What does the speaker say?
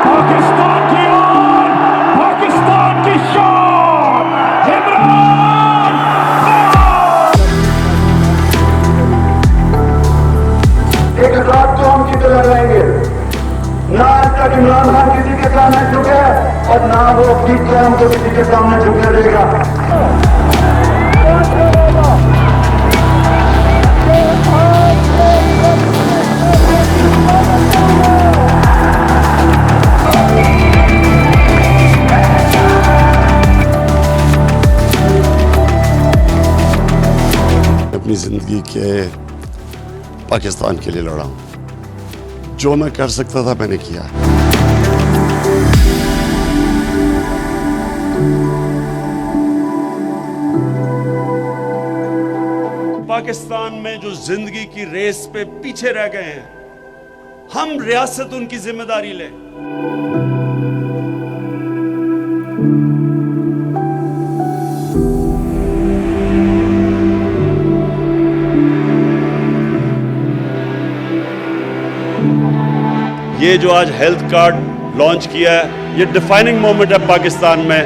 पाकिस्तान की ओर, पाकिस्तान की शान, इमरान खान। एक रात तो हम कितने लगाएंगे। ना आज तक इमरान खान किसी के सामने झुके और ना वो अपनी कौम को किसी के सामने झुकने देगा। अपनी जिंदगी के पाकिस्तान के लिए लड़ा हूं। जो मैं कर सकता था मैंने किया। पाकिस्तान में जो जिंदगी की रेस पे पीछे रह गए हैं, हम रियासत उनकी जिम्मेदारी लें। ये जो आज हेल्थ कार्ड लॉन्च किया है, ये डिफाइनिंग मोमेंट है पाकिस्तान में।